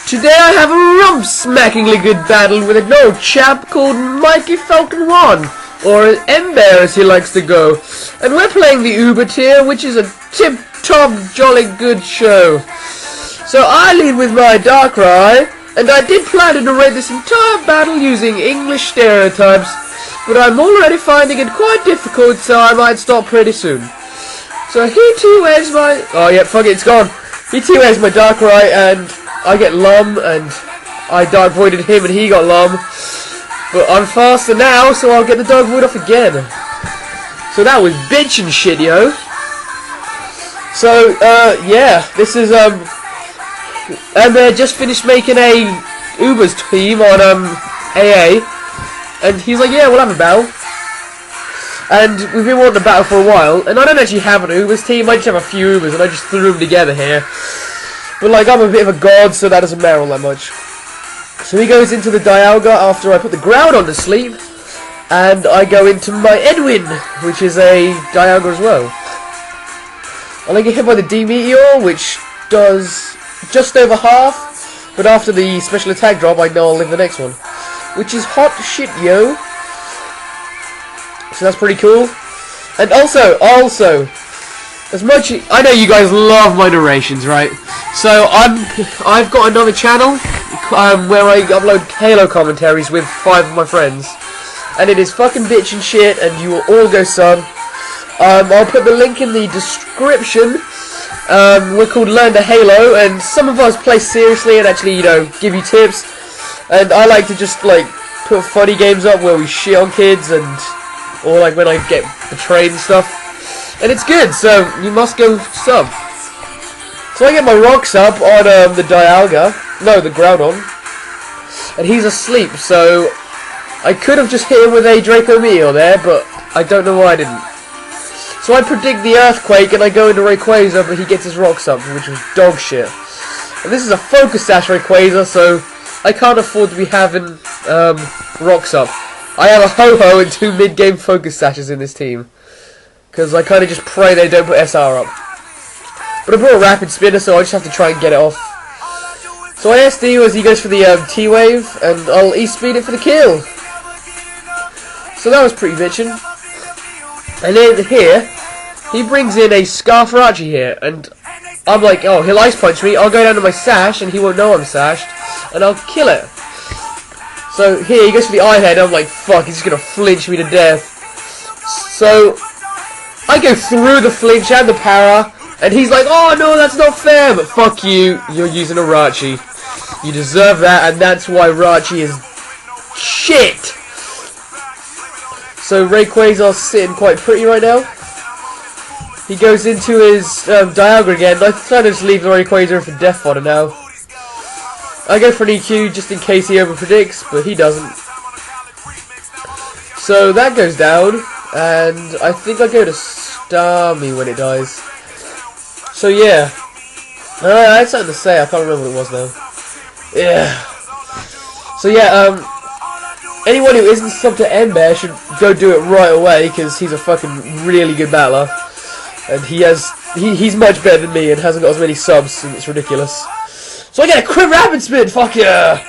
Today I have a rump-smackingly good battle with an old chap called Mikey Falcon 1, or Ember as he likes to go, and we're playing the Uber tier, which is a tip-top jolly good show. So I lead with my Darkrai, and I did plan to narrate this entire battle using English stereotypes, but I'm already finding it quite difficult, so I might stop pretty soon. So he T-Waves my... oh yeah, fuck it, it's gone. He T-Waves my Darkrai, and I get Lum, and I Dark Voided him, and he got Lum. But I'm faster now, so I'll get the Dark Void off again. So that was bitch and shit, yo. So, yeah, this is, Ember just finished making a Uber's team on, AA. And he's like, yeah, we'll have a battle. And we've been wanting a battle for a while, and I don't actually have an Uber's team, I just have a few Ubers, and I just threw them together here. But like, I'm a bit of a god, so that doesn't matter all that much. So he goes into the Dialga after I put the ground on to sleep, and I go into my Edwin, which is a Dialga as well. And I get hit by the D-Meteor, which does just over half, but after the special attack drop, I know I'll live the next one. Which is hot shit, yo. So that's pretty cool. And also, as much I know you guys love my narrations, right? So I've got another channel where I upload Halo commentaries with 5 of my friends, and it is fucking bitch and shit, and you will all go sub. I'll put the link in the description. We're called Learn to Halo, and some of us play seriously and actually, you know, give you tips. And I like to just like put funny games up where we shit on kids, and or like when I get betrayed and stuff. And it's good, so you must go sub. So I get my rocks up on the Dialga, no, the Groudon, and he's asleep, so I could have just hit him with a Draco Meteor there, but I don't know why I didn't. So I predict the Earthquake, and I go into Rayquaza, but he gets his rocks up, which was dog shit. And this is a Focus Sash Rayquaza, so I can't afford to be having rocks up. I have a Ho-Ho and 2 mid-game Focus Sashes in this team, because I kind of just pray they don't put SR up. But I brought a Rapid Spinner, so I just have to try and get it off. So I SD as he goes for the T-Wave, and I'll E-Speed it for the kill. So that was pretty bitchin'. And then here, he brings in a Scarfarachi here, and I'm like, oh, he'll Ice Punch me, I'll go down to my Sash, and he won't know I'm Sashed, and I'll kill it. So here, he goes for the Eye-Head, and I'm like, fuck, he's just gonna flinch me to death. So I go through the flinch and the para, and he's like, oh no, that's not fair, but fuck you, you're using a Rachi. You deserve that, and that's why Rachi is shit. So Rayquaza's sitting quite pretty right now. He goes into his Dialga again. I try to just leave the Rayquaza for Death Fodder now. I go for an EQ just in case he overpredicts, but he doesn't. So that goes down, and I think I go to Starmie when it dies. So yeah, I had something to say, I can't remember what it was though. Yeah. So yeah, anyone who isn't subbed to Ember should go do it right away, because he's a fucking really good battler. And he's much better than me and hasn't got as many subs, and it's ridiculous. So I get a Crit Rapid Spin, fuck yeah!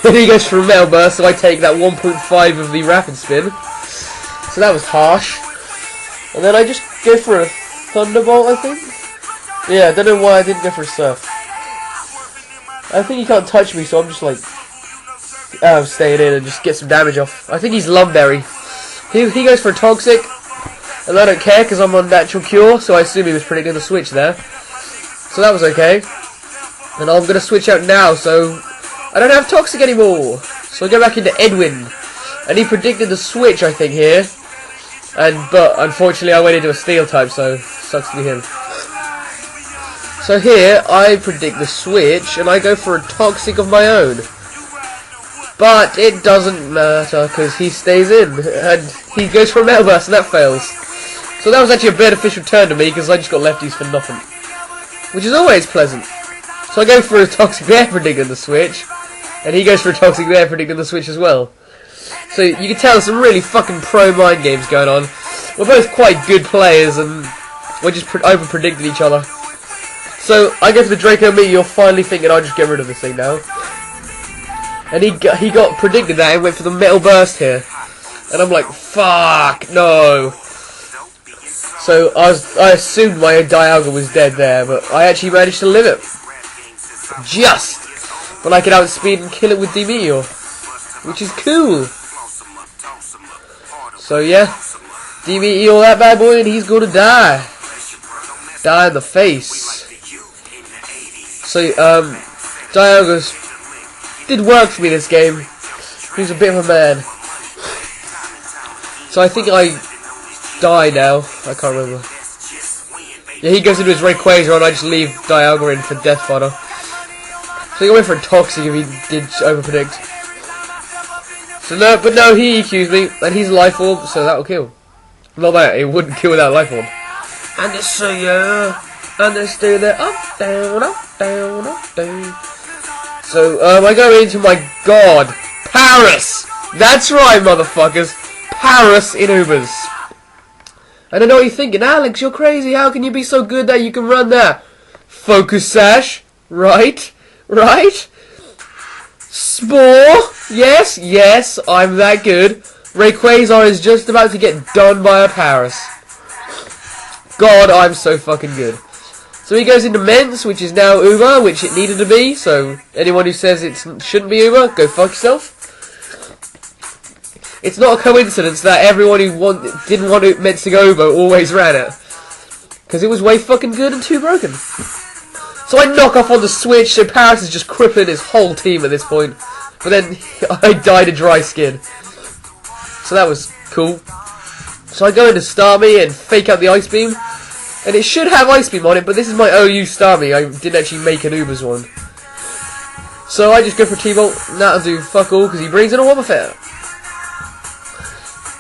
And he goes for a Metal Burst, so I take that 1.5 of the Rapid Spin. So that was harsh. And then I just go for a Thunderbolt, I think? Yeah, I don't know why I didn't go for a Surf. I think he can't touch me, so I'm just like staying in and just get some damage off. I think he's Lumberry. He goes for a Toxic, and I don't care because I'm on Natural Cure, so I assume he was predicting the switch there. So that was okay. And I'm going to switch out now, so I don't have Toxic anymore. So I go back into Edwin, and he predicted the switch, I think, here. But unfortunately I went into a Steel type, so sucks to be him. So here I predict the switch, and I go for a Toxic of my own. But it doesn't matter, because he stays in, and he goes for a Metal Burst, and that fails. So that was actually a beneficial turn to me, because I just got lefties for nothing. Which is always pleasant. So I go for a Toxic Air predicting the switch, and he goes for a Toxic Air predicting the switch as well. So you can tell there's some really fucking pro mind games going on. We're both quite good players, and we just over-predicted each other. So I go for the Draco Meteor, finally thinking I'll just get rid of this thing now. And he got predicted that and went for the Metal Burst here. And I'm like, fuck, no. So I assumed my Dialga was dead there, but I actually managed to live it. Just! But I can outspeed and kill it with D-Meteor. Which is cool. So yeah, D-Meteor that bad boy and he's gonna die. Die in the face. So, Dialga's did work for me this game. He's a bit of a man. So I think I die now. I can't remember. Yeah, he goes into his Rayquaza and I just leave Dialga in for Death Fodder. So I think I went for a Toxic if he did overpredict. So no, but no, he EQs me, and he's a Life Orb, so that'll kill. Not that, it wouldn't kill without Life Orb. And it's so yeah, and let's do that up, down, up, down, up, down. So, I go into my god, Paris! That's right, motherfuckers! Paris in Ubers. And I know what you're thinking, Alex, you're crazy, how can you be so good that you can run that? Focus Sash, right? Right? Spore, yes, yes, I'm that good. Rayquaza is just about to get done by a Paris. God, I'm so fucking good. So he goes into Mence, which is now Uber, which it needed to be, so anyone who says it shouldn't be Uber, go fuck yourself. It's not a coincidence that everyone who didn't want Mence to go Uber always ran it. Because it was way fucking good and too broken. So I knock off on the switch, so Paris is just crippling his whole team at this point. But then I died of dry skin. So that was cool. So I go into Starmie and fake out the Ice Beam. And it should have Ice Beam on it, but this is my OU Starmie. I didn't actually make an Ubers one. So I just go for T-Bolt, and that'll do fuck all, because he brings in a Wobbuffet.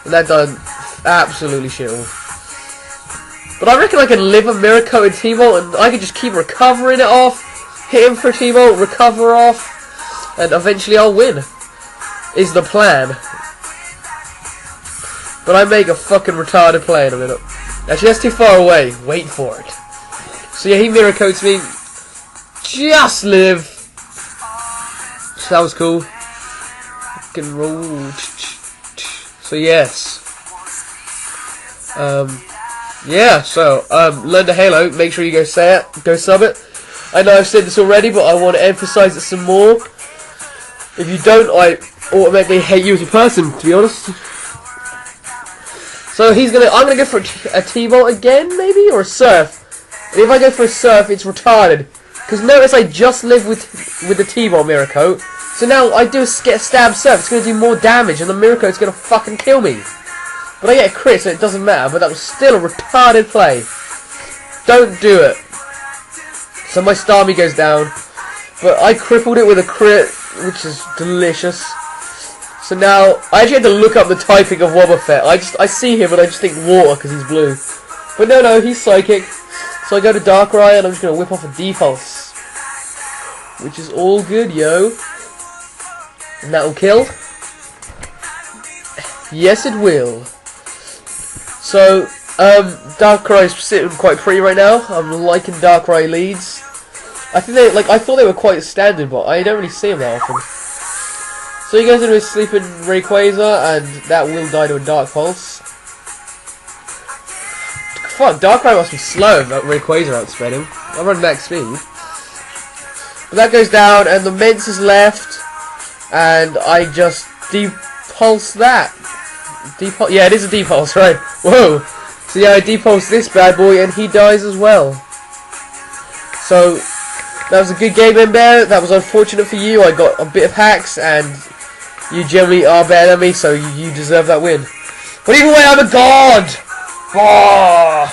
And that done absolutely shit all. But I reckon I can live a Mirror Coated T-Bolt, and I can just keep recovering it off, hit him for T-Bolt, recover off, and eventually I'll win. Is the plan. But I make a fucking retarded play in a minute. Actually, that's too far away. Wait for it. So yeah, he Mirror Coats me. Just live. So that was cool. Fucking roll. So yes. Yeah, so, learn to Halo, make sure you go say it, go sub it. I know I've said this already, but I want to emphasize it some more. If you don't, I automatically hate you as a person, to be honest. So I'm gonna go for a T-Bolt again, maybe, or a Surf. And if I go for a Surf, it's retarded. Because notice I just live with the T-Bolt Mirror Coat. So now I do a stab Surf, it's gonna do more damage, and the Mirror Coat's gonna fucking kill me. But I get a crit, so it doesn't matter, but that was still a retarded play. Don't do it. So my Starmie goes down, but I crippled it with a crit, which is delicious. So now, I actually had to look up the typing of Wobbuffet. I see him and I just think water because he's blue. But no, he's Psychic. So I go to Darkrai and I'm just going to whip off a Defense. Which is all good, yo. And that will kill. Yes, it will. So, Darkrai's sitting quite pretty right now. I'm liking Darkrai leads. I think I thought they were quite standard, but I don't really see them that often. So he goes into his sleeping Rayquaza, and that will die to a Dark Pulse. Fuck, Darkrai must be slow if that Rayquaza outsped him. I run max speed. But that goes down, and the Mence is left, and I just depulse that. Yeah, it is a depulse, right? Whoa! So yeah, I depulse this bad boy, and he dies as well. So that was a good game, Ember. That was unfortunate for you. I got a bit of hacks, and you generally are better than me, so you deserve that win. But either way, I'm a god! Oh.